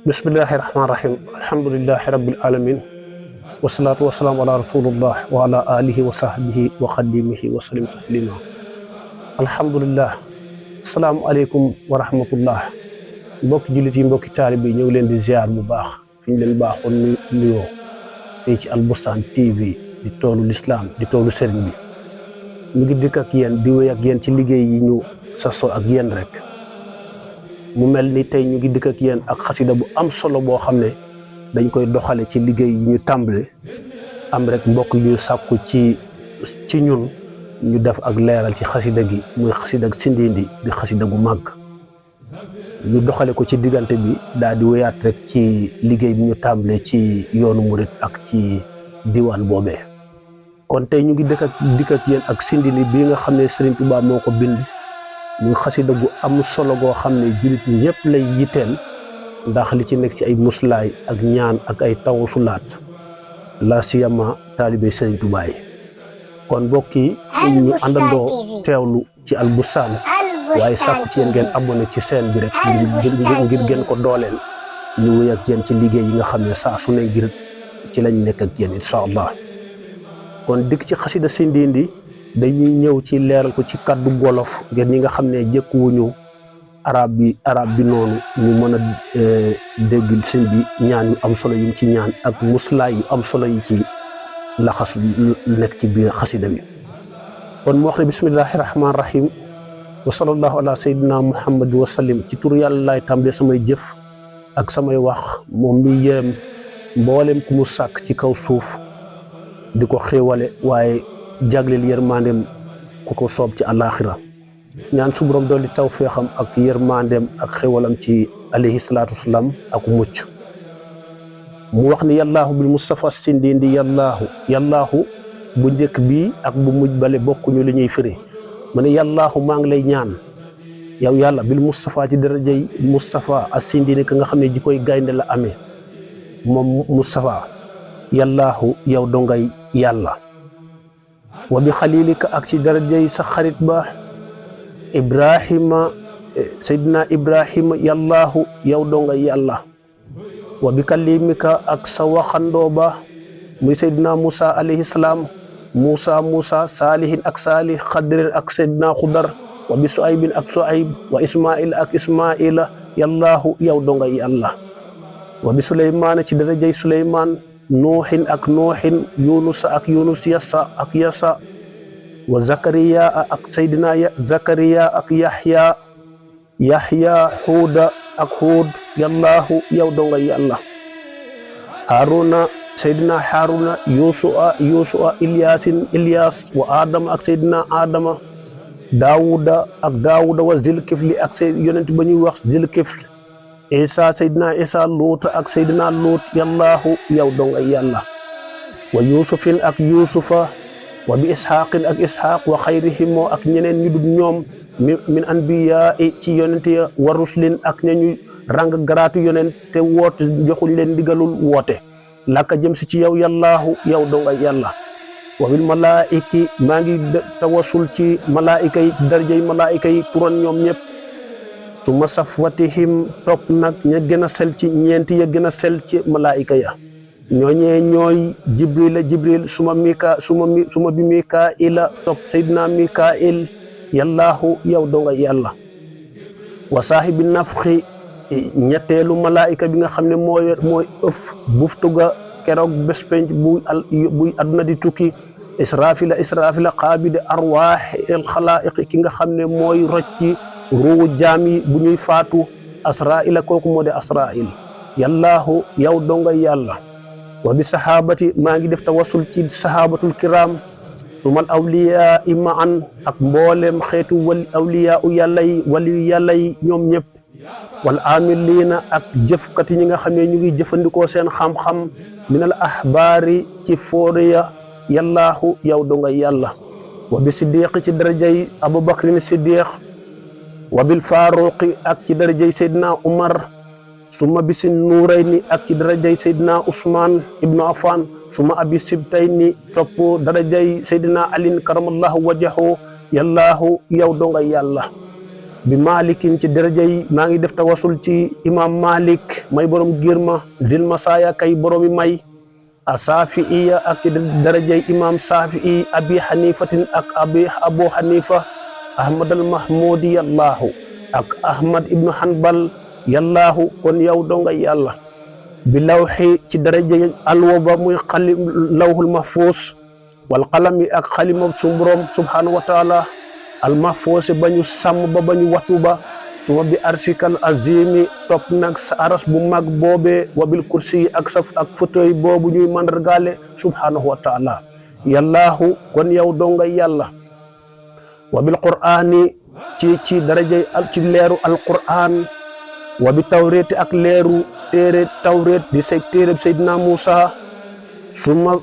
bismillahi rahmaani rahim alhamdulillahi rabbil alamin wasalaatu wasalaamu ala rasulillah wa ala alihi wa sahbihi wa xadimihi wa salim taslima alhamdulillah asalaamualeykum wa rahmatullah mbokki jullit yi mbokki taalib yi ñu ngi leen di ziar bu baax fi ñu leen baaxoon nuyoo fii ci Albustaan TV di toolu lislaam di toolu sëriñ bi ñu ngi dikk ak yéen di wéy ak yéen ci liggéey yi ñu sasoo ak yéen rek mu mel ni tey ñu ngi dikk ak yéen ak xasida bu am solo boo xam ne dañ koy doxale ci liggéey yi ñu tàmbale am rek mbokk yu ñu sàkku ci ñun ñu def ak leeral ci xasida gi muy xasida Sindindi di xasida gu màgg ñu doxale ko ci diggante bi daal di wéyaat rek ci liggéey bi ñu tàmbale ci yoonu murit ak ci diwaan boobee kon tey ñu ngi dikk ak yéen ak Sindindi bii nga xam ne Sëriñ Tuubaa moo ko bind muy xasida gu am solo goo xam ne jullit ñëpp lay yitteel ndax li ci nekk ci ay muslaay ak ñaan ak ay tawasulaat la siyama taalibe Sëriñ Tuubaa yi kon mbokk yi ñu àndandoo teewlu ci Albustaan waaye sàkku ci yéen ngeen abonné ci chaîne bi rek ngir gën ko dooleel ñu wéy ak yéen ci liggéey yi nga xam ne saa su ne ngir ci lañ nekk ak yéen incha allah kon dikk ci xasida Sindindi dañuy ñëw ci leeral ko ci kaddu wolof ngir ñi nga xam ne jëkkuwuñu arab bi noonu ñu mën a dégg sëñ bi ñaan yu am solo yi ci ñaan ak muslaay yu am solo yi ci laxas nekk ci biir xasida bi kon mu wax ne bismillahi rahmaani rahim wa sallallahu ala sayyidina muhammad wa sallim ci tur yàlla laay tàmbale samay jëf ak samay wax moom mi yéem mboolem ku mu sàkk ci kaw suuf di ko xéewale waaye jagleel yërmandeem ku ko soob ci àllaaxira ñaan su borom dooli tawféexam ak yërmandeem ak xéwalam ci alayhi salaatu wasalaam ak mucc mu wax ni yallaahu bil Mustafa Sindindi yallaahu bu njëkk bii ak bu mujj bale bokkuñu li ñuy firi mu ne yallaahu maa ngi lay ñaan yow yàlla bil Mustafa ci darajay Mustafa as Sindindi ka nga xam ne ji koy gaynde la amee moom Mustafa yallaahu yow dongay yàlla wa bi xalilika ak ci darajay sa xarit ba Ibrahima Seydina Ibrahima yallaahu yow donga yàlla wa bi kalimika ak sa waxandoo ba muy Seydina Moussa alayhi salaam Moussa saalihin ak saalih xadrin ak Seydina Xudar wa bi Suaybin ak Suayb wa Ismail ak Ismaila yallaahu yow donga yàlla wa bi Suleymaan ci darajay Suleymaan nuuxin ak nuuxin yunusa ak yunus yasa ak yasa wa zakariya ak seydina zakariya ak yaxya xuuda ak xuud yallaahu yow donga yàlla haruna seydina haruna yusu'a ilyas wa adama ak seydina adama daawuda wa zilkifli ak yonent ba ñuy wax zilkifli isa seydina isa luut ak seydina luut yallaahu yow donga yàlla wa yusufin ak yusufa wa bi ishaqin ak ishaq wa xayrihimoo ak ñeneen ñu dul ñoom min anbiya ci yonent ya wa ruslin ak ñañu rang garaatu yonent te woote joxuñ leen ndigalul woote laka jëm si ci yow yallaahu yow donga yàlla wa bil malaiki maa ngi tawasul ci malaika yi darajay malaika yi turan ñoom ñëpp su ma safwatihim topp nag ña gën a sel ci ñeenti ya gën a sel ci malaayika ya ñooñee ñooy jibril suma bi mikaila topp seydina mikail yallaahu yow donga yàlla wa saahibi nafxi ñetteelu malaayika bi nga xam ne mooy ëf buftuga keroog bés penc buy adduna di tukki israfila qaabidi arwaax el xalaa'iq ki nga xam ne mooy rocci ruuwu jaam yi bu ñuy faatu asraila kooku moo de asrail yallaahu yow donga yàlla wa bi sahabati maa ngi def tawassul ci sahabatul kiram sumal awliya imaan ak mboolem xeetu awliya u yàlla yi wali yàlla yi ñoom ñëpp wal amilina ak jëfkat yi ñi nga xam ne ñu ngi jëfandikoo seen xam-xam minal ahbaari ci fooriya yallaahu yow donga yàlla wa bi siddiq ci darajay abubakrin siddiq wa bil faaruqi ak ci darajay Seydina Umar suma bisin nuurayni ak ci darajay Seydina Ousmane ibnu Affan suma abi sibtayni topp darajay Seydina Alin karamallahu wajahu yallaahu yow donga yàlla bi malikin ci darajay maa ngi def tawasul ci imam Malik may borom girma zil masaya kay boromi may a Saafi'iya ak ci darajay imam Saafi'i abi Hanifatin ak abu Hanifa Ahmad al Mahmudi yallaahu ak Ahmad ibnu Hanbal yallaahu kon yow donga yàlla bi lawxi ci darajay alwa ba muy lawhul mahfuus wal qalami ak xalima su borom subhanahu wa taala al mahfuus ba ñu sàmm ba ñu wattu ba suma bi arsikal azimi topp nag sa aras bu mag boobee wabil kursi ak fauteuil boobu ñuy mandargaale subhanahu wa taala yallaahu kon yow donga yàlla wabil qur'ani ci darajay ci leeru alqur'an wa bi tawreeti ak leeru téere tawreet di téere Seydina Muusa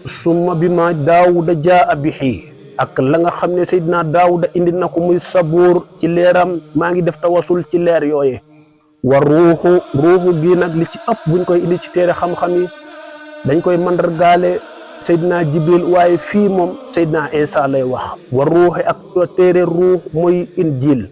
suma bi ma daawuda jaa bihi ak la nga xam ne Seydina daawuda indi na ko muy sabuur ci leeram maa ngi def tawasul ci leer yooye wa ruuxu gi nag li ci ëpp buñ koy indi ci téere xam-xam yi dañ koy mandargaale Seydina Jibril waaye fii moom Seydina Isa lay wax wa ruuxi ak téere ruux muy injil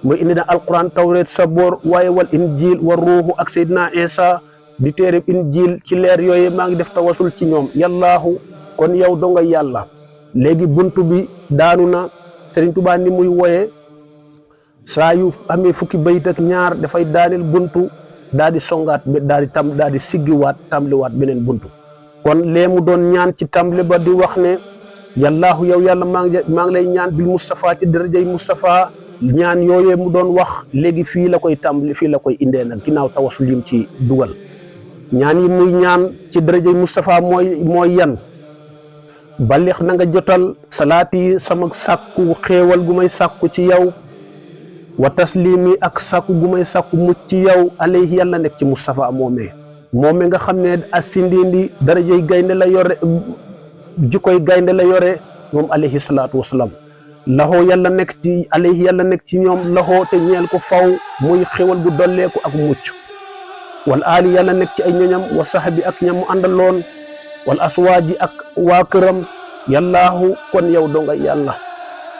muy indi na alquran tawreet saboor waaye wal injil wa ruuxu ak Seydina Isa di téere injil ci leer yooyu maa ngi def tawasul ci ñoom yallaahu kon yow donga yàlla léegi buntu bi daanu na Serigne Touba ni muy woye saa yu amee fukki bayit ak ñaar dafay daaneel buntu daal di songaat daal di siggiwaat tàmbaliwaat beneen buntu kon lee mu doon ñaan ci tàmbali ba di wax ne yallaahu yow yàlla maa ngi lay ñaan bil Moustapha ci darajay Moustapha ñaan yooyee mu doon wax léegi fii la koy tàmbali fii la koy indee nag ginnaaw tawasul yim ci dugal ñaan yi muy ñaan ci darajay Moustapha mooy yan balix na nga jotal salaati sama sàkku xéewal gu may sàkku ci yow wa taslimi ak sàkku gu may sàkku mucc ci yow alayhi yàlla nekk ci Moustapha moomee nga xam ne asindindi darajay gaynde la yore jikoy gaynde la yore moom alayhi salaatu wasalaam laxoo yàlla nekk ci alayhi yàlla nekk ci ñoom laxoo te ñeel ko faw muy xéwal bu dolleeku ak mucc wal aali yàlla nekk ci ay ñoñam wa saxbi ak ñamu àndaloon wal aswaaji ak waa këram yallaahu kon yow donga yàlla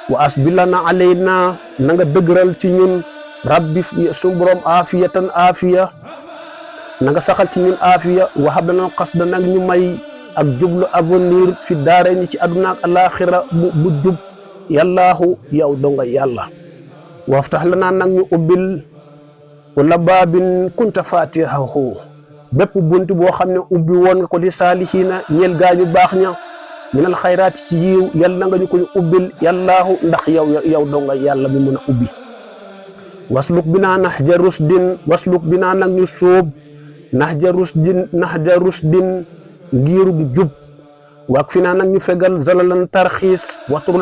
wa asbilana alayna na nga dëgëral ci ñun rabbi suñu borom aafiyatan aafiya na nga saxal ci ñun aafiya wa hablana qasda nag ñu may ak jublu avenir fi daara ni ci àdduna ak alaaxira bu jub yallaahu yow donga yàlla waftax lanaa nag ñu ubbil wala baabin kunta fatihahu bépp bunt boo xam ne ubbi woon nga ko li saalihiina ñeel gaañu baax ña minal xayraati ci yiw yàlla na nga ñu ko ñu ubbil yallaahu ndax yow donga yàlla mi mën a ubbi wasluk bi naa nahja rusdin wasluk bi naa nag ñu sóob nahja rusdin ngirug jub waak fi naa nag ñu fegal zalalan tarxiis watur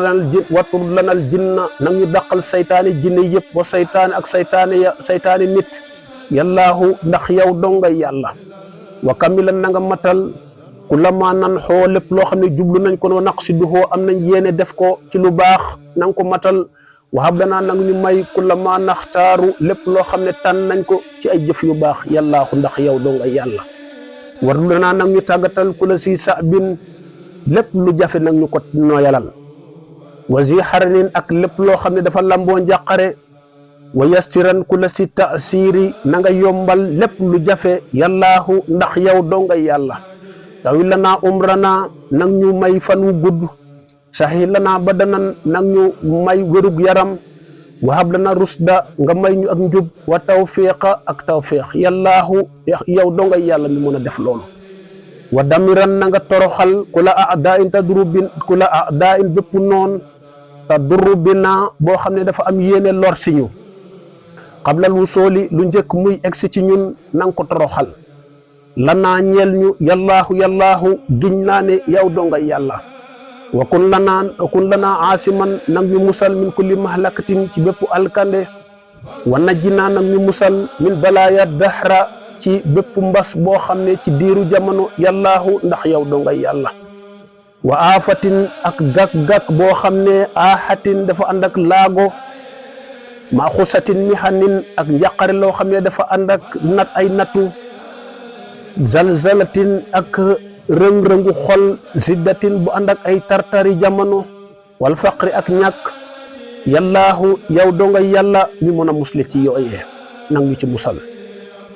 lanal jinna nag ñu daqal saytaane jinne yëpp wa saytaane ak saytaane nit yallaahu ndax yow donga yàlla wa kamilan na nga matal ku la maa nan xoo lépp loo xam ne jublu nañ ko no naqsiduhoo am nañ yéene def ko ci lu baax na nga ko matal wahab lanaa nag ñu may ku la maa naxtaaru lépp loo xam ne tànn nañ ko ci ay jëf yu baax yallaahu ndax yow donga yàlla war lanaa nag ñu tàggatal ku la si sabin lépp lu jafe nag ñu ko nooyalal wa zi xaranin ak lépp loo xam ne dafa lamboo njàqare wa yastiran ku la si taasiri na nga yombal lépp lu jafe yallaahu ndax yow donga yàlla tawi lanaa umrana nag ñu may fan wu gudd saxi lanaa badanan nag ñu may wérug yaram wahab lana rusda nga may ñu ak njub wa tawfiqa ak tawfiq yallaahu yow donga yàlla mi mën a def loolu wa damiran na nga toroxal ku la adaa in bépp noon tadurru bina boo xam ne dafa am yéene lor si ñu xablal wusooli lu njëkk muy egsi ci ñun na nga ko toroxal lanaa ñeel ñu yallaahu giñ naa ne yow donga yàlla wa kun lanaa aasiman nag ñu musal min kulli mahlakatin ci bépp alkande wa najjinaa nag ñu musal min balaaya dahra ci bépp mbas boo xam ne ci diiru jamono yallaahu ndax yow donga yàlla wa aafatin ak gàkk-gàkk boo xam ne aaxatin dafa ànd ak laago maa xusatin mihanin ak njàqare loo xam ne dafa ànd ak ay nattu zalzalatin ak rëng-rëngu xol ziddatin bu ànd ak ay tartari jamono wal faqri ak ñàkk yallaahu yow doo nga yàlla mi mën a musle ci yooyee nang ñu ci musal.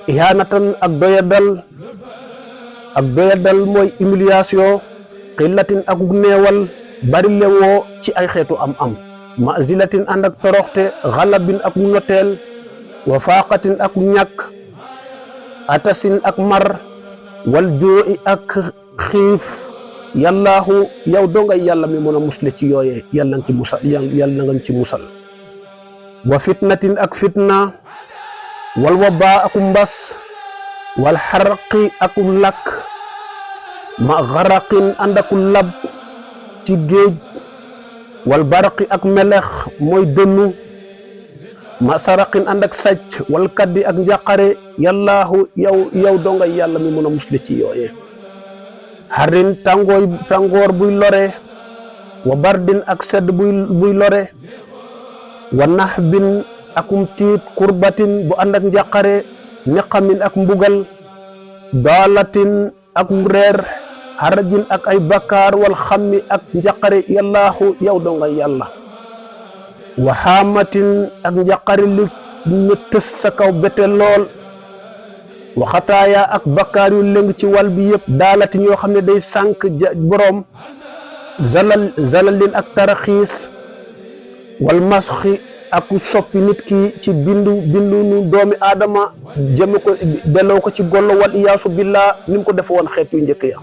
ihanatan ak doyadal mooy humiliation, xillatin ak neewal, bari lewoo ci ay xeetu am mazilatin ànd ak toroxte, xalabin ak noteel, wa faaqatin ak ñàkk, atasin ak mar, wal joo'i ak xiif. yallaahu yow doo nga yàlla mi mën a musle ci yooyee yàlla nga ci musal, yàlla nga ci musal. wa fitnatin ak fitna, wal wabaa aku mbas, wal xarqi aku lakk, ma xaraqin ànd aku lab ci géej, wal baraqi ak melex mooy dënnu, ma saraqin ànd ak sàcc, wal kaddi ak njàqare. yallaahu yow doo nga yàlla mi mën a musle ci yooyee. xarin tàngoor buy lore, wa bardin ak sedd buy lore, wa naxbin akum tiit, kurbatin bu ànd ak njàqare, niqamin ak mbugal, daalatin ak reer, harajin ak ay bakkaar, wal xammi ak njàqare. yallaahu yow doo nga yàlla. wa xaamatin ak njàqare li ñu tës sa kaw bete lool, wa xataaya ak bakkaar yu lëng ci wàll bi yëpp, daalatin yoo xam ne day sànq boroom, zalalin ak taraxiis, wal masxi ak soppi nit ki ci bindu nu doomi aadama jëme ko delloo ko ci gollo, wal iyaasu billah ni mu ko def woon xeet yu njëkk ya.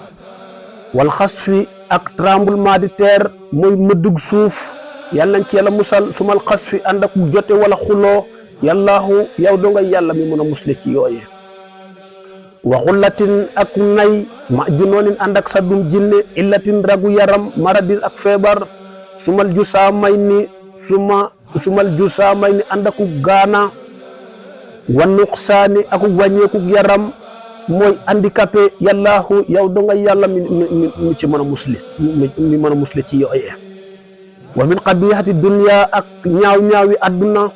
wal xasfi ak tremblement de terre mooy mëddug suuf, yàlla nañ ci yàlla musal. sumal xasfi ànd ak jote wala xuloo. yallaahu yow doo nga yàlla mi mën a musle ci yooyee. wa xullatin ak nay, ma junoonin ànd ak saddum jinne, illatin ragu yaram, maradin ak feebar, sumal jusaamay ni ànd aku gaana, wa nuqsaani aku wàññeeku yaram mooy handicapé. yallaahu yow doo nga yàlla mi ci mën a musle, mi mën a musle ci yooyee. wa min qabihati dunya ak ñaaw-ñaawi adduna,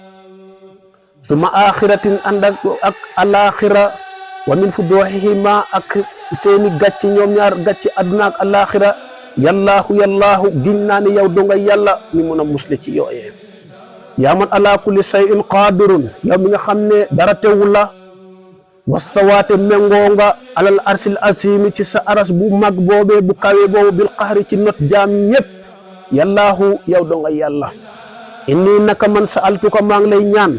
suma axiratin ànd ak alaxira, wa min fuduhihima ak seeni gàcc ñoom ñaar, gàcc adduna ak alaxira. yallaahu giñ naa ne yow doo nga yàlla mi mën a musle ci yooyee. yaa man ala kulli shay'in qadirun, yow mi nga xam ne dara tewu la, wastawaate méngoo nga alal arsil asimi ci sa aras bu mag boobee bu kawe boobu, bil qahri ci not jaam ñëpp. yallaahu yow doo nga yàlla. inni naka man sa'altuka maa ngi lay ñaan,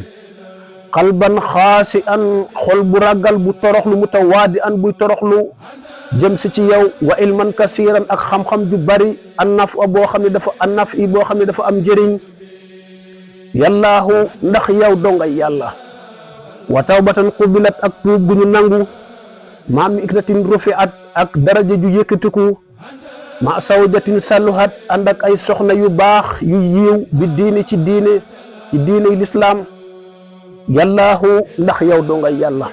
qalban xaasi an xol bu ragal bu toroxlu, mutawaadi an buy toroxlu jëm si ci yow, wa ilman kasiran ak xam-xam ju bari, annaf boo xam ne dafa am njëriñ. yallaahu ndax yow doo nga yàlla. wa tawbatan qubilat ak tuub gu ñu nangu, ma mikratin rufiat ak daraja ju yëkkatiku, ma sawjatin saluhat ànd ak ay soxna yu baax yu yiiw, bi diini ci diine lislaam. yallaahu ndax yow doo nga yàlla.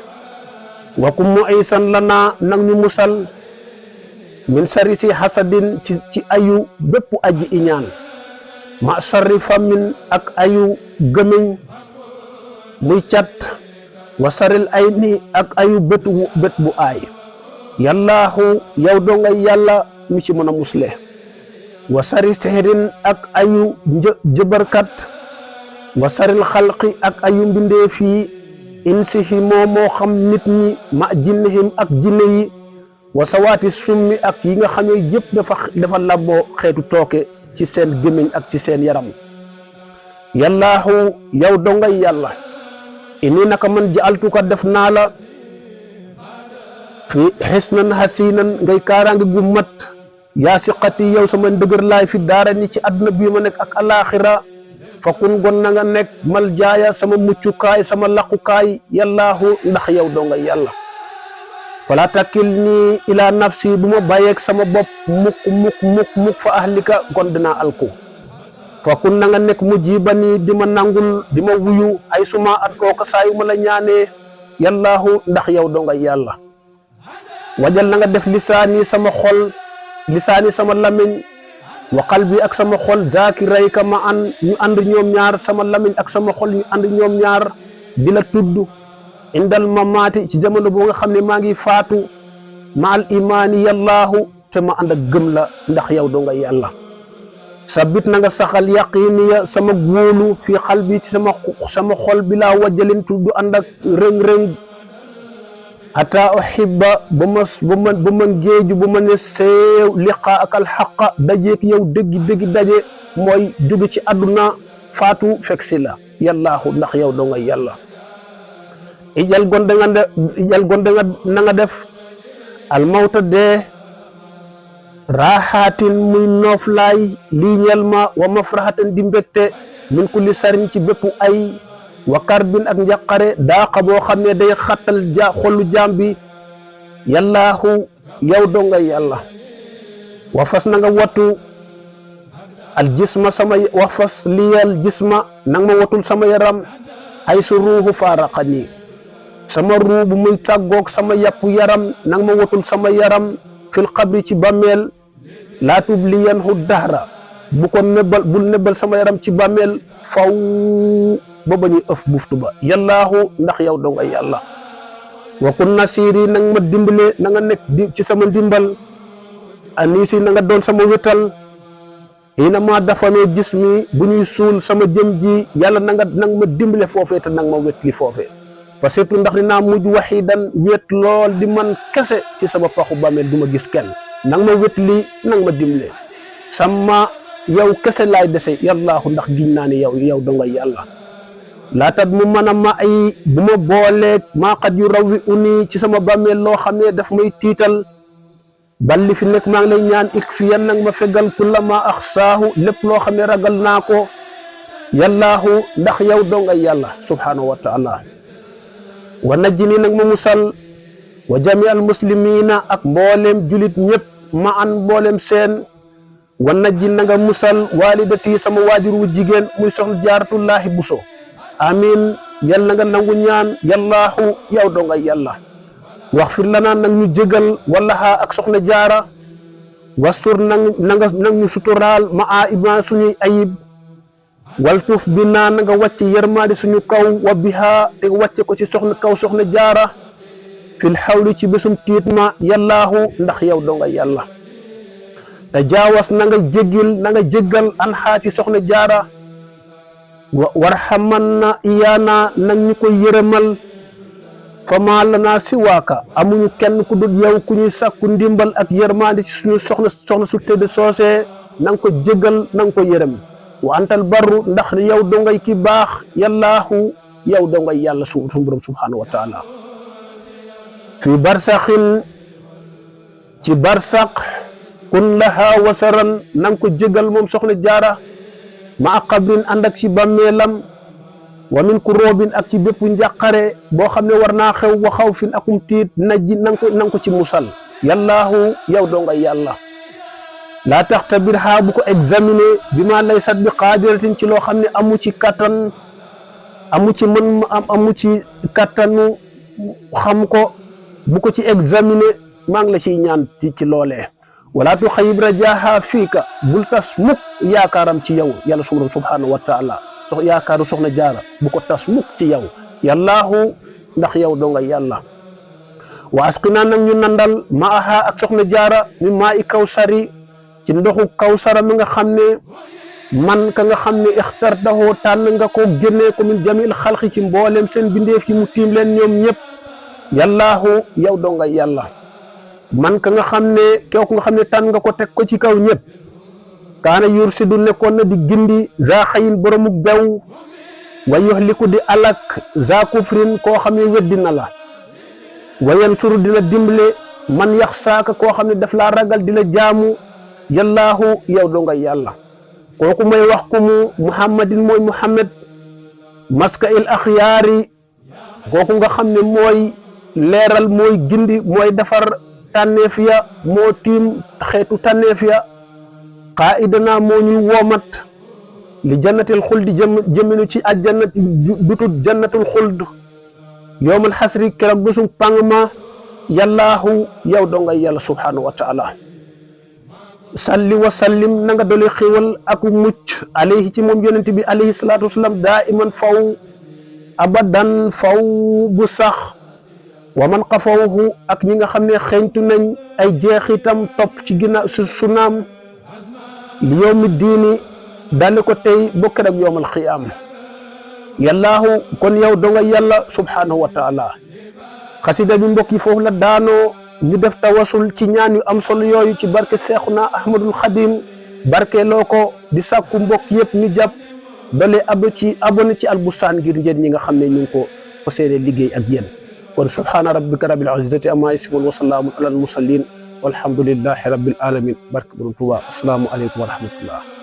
wa kum mu'isan lana nang ñu musal, min sarisi hasadin ci ayu bépp aji iñaan, ma sarri famin ak ayu gëmiñ muy cat, wa saril ayni ak ayu bët bu aay. yallaahu yow doo nga yàlla mi ci mën a musle. wa sari sihrin ak ayu jëbarkat, wa saril xalqi ak ayu mbindeef yi, insihi moo xam nit ñi, ma jinnihim ak jinne yi, wa sawaati summi ak yi nga xam ne yëpp dafa làmboo xeetu tooke ci seen gémmiñ ak ci seen yaram. yallaahu yow doo nga yàlla. inni naka man ja'altuka def naa la fi xisnan hasinan ngay kaaraange gu mat, yaa siqati yow sama ndëgër laay fi daara ni ci àdduna bii ma nekk ak alaxira. fakun gon na nga nekk mal jaaya sama muccukaay, sama laqukaay. yallaahu ndax yow doo nga yàlla. fala takkil nii ila nafsi, bu ma bàyyeeg sama bopp mukk fa ahlika kon dinaa alku. fakun na nga nekk mujibani di ma nangul, di ma wuyu ay suma at kooka saa yu ma la ñaanee. yallaahu ndax yow doo nga yàlla. wajal na nga def lisaani sama xol, lisaani sama lamiñ, wa qalbi ak sama xol, zakirayka ma an ñu ànd ñoom ñaar, sama lamiñ ak sama xol ñu ànd ñoom ñaar di la tudd, indal mamaati ci jamono boo nga xam ne maa ngi faatu, ma al imaani yallaahu te ma ànd ak gëm la ndax yow doo nga yàlla. sabit na nga saxal yaqiniya sama wóolu fi qalbi ci sama xol bi laa wajjalin du ànd ak rëng-rëng hatta uhibba ba ma géeju ba ma ne seew liqaa ak alxaqa dajeek yow dëggi daje mooy jóge ci àdduna faatu fekk si la yàllaahu ndax yow doo nga yàlla ijal gonde nga na nga def almawta dee raaxaatin muy nooflaay lii ñel ma wa mafraxatan di mbégte min kulli sariñ ci bépp ay wa karbin ak njaqare daaqa boo xam ne day xattal xolu jaam bi yàllaahu yow doo nga yàlla wa fas na nga wattu al jisma wa fas liyal jisma nang ma watul sama yaram ay su ruuxu faaraqani sama ruu bu muy tàggoog sama yàpp yaram nang ma watul sama yaram fil qabri ci bàmmeel laa tubliyanhu dahra bul nebbal sama yaram ci bàmmeel faw ba ñuy ëf buftu ba yàllaahu ndax yow doo nga yàlla wa kun nasiri nang ma dimbale na nga nekk ci sama ndimbal anisi na nga doon sama wétal ina ma dafanoo gis mi bu ñuy suul sama jëm ji yàlla nang ma dimbale foofee te nang ma wétli foofee fa surtout ndax dinaa mujj waxidan wéet lool di man kese ci sama paxu bàmmeel du ma gis kenn nang ma wétli nang ma dimbale sama yow kese laay dese yàllaahu ndax giñ naa ne yow doo nga yàlla laatat mu mën a ma ay bu ma booleeg maa xat yu raw wi uni ci sama bàmmeel loo xam ne daf may tiital balli fi nekk maa ngi lay ñaan ik fi yan nag ma fegal kulla ma axsaahu lépp loo xam ne ragal naa ko yàllaahu ndax yow doo nga yàlla subhanahu wa taala wa najjini nag ma musal wa jami al muslimina ak mbooleem julit ñëpp ma an mbooleem seen wa najji na nga musal walidati sama waajur wu jigéen muy soxna jaaratullaahi buso amin yal na nga nangu ñaan yàllaahu yow doo nga yàlla wax fir lanaa nag ñu jégal wallaha ak soxna jaara wastur nag ñu suturaal ma a iba suñuy ayib waltuuf bi naa na nga wàcce yërmaade suñu kaw wa biha te wàcce ko ci soxna jaara fil xawli ci bésum tiit ma yàllaahu ndax yow doo nga yàlla te jaawas na nga jéggal an xaa ci soxna jaara warxaman na iyaana nag ñu ko yërëmal fa maa lanaa siwaaka amuñu kenn ku dul yow ku ñuy sàkku ndimbal ak yërmande ci suñu soxna su tëdd soosee na nga ko jéggal na nga ko yërëm wa antal barru ndax yow doo ngay ki baax yàllaahu yow doo ngay yàlla suñu borom subhanahu wa taala fi barsaxin ci barsaq kun laha wasaran na nga ko jéggal moom soxna jaara ma a qabrin ànd ak ci bàmmeelam wa min ku roobin ak ci bépp njàqare boo xam ne war naa xew wa xaw fin akum tiit najji nang ko ci musal yàllaahu yow doo nga yàlla laa tax tabir xaa bu ko examiner bi ma lay sat bi qaadiratin ci loo xam ne amu ci kattan amu ci kattanu xam ko bu ko ci examiner maa ngi la ciy ñaan ci loolee wala tu xayib rajaaha fiika bul tas mukk yaakaaram ci yow yàlla subhanahu wa taala yaakaaru soxna jaara bu ko tas mukk ci yow yàllaahu ndax yow doo nga yàlla wa asqinaa nag ñu nandal maaha ak soxna jaara mi maa i kawsari ci ndoxu kawsara mi nga xam ne man ka nga xam ne ixtartahu tànn nga ko génnee ko min jamil xalqi ci mboolem seen bindeef yi mu tiim leen ñoom ñëpp yàllaahu yow doo nga yàlla man ka nga xam ne kooku nga xam ne tànn nga ko teg ko ci kaw ñëpp kaana yursidu nekkoon na di gindi za xayin boromuk bew wa yuhliku di alak za kufrin koo xam ne weddi na la wa yansuru dina dimbale man yax saaka koo xam ne daf laa ragal di la jaamu yàllaahu yow doo nga yàlla kooku may wax ko mu muhammadin mooy muhammad maska il axyaari kooku nga xam ne mooy leeral mooy gindi mooy defar tànneef ya moo tiim xeetu tànneef ya qaidana moo ñuy woomat li jannatil xuldi jëminu ci ajjannat dutut jannatul xuld yowmal xasri keroog bésum pang ma yàllaahu yow doo nga yàlla subhanahu wa taala salli wa sallim na nga doli xiwal ak mucc alayhi ci moom yonent bi alayhi salaatu wasalaam daa iman faw abadan faw bu sax wa man xafawhu ak ñi nga xam ne xeeñtu nañ ay jeexitam topp ci ginnaaw su sunaam li yawmi diini dale ko tey bokk ak yowmal xiyaam yallaahu kon yow do nga yàlla subhanahu wa taala xasida bi mbokk yi foofu la daanoo ñu def tawasul ci ñaan yu am solo yooyu ci barke Seexuna Ahmadul Xadim barke loo ko di sàkku mbokk yëpp ñu jàpp dale abonné ci Albustaan ngir njëriñ ñi nga xam ne ñu ngi ko fas yéene liggéey ak yéen kon subhaana rabbika rabbil izzati amma yasifuun wa salaamun alal mursaliin walhamdulillahi rabbil alamin barke borom Tuubaa assalaamu aleykum wa rahmatullah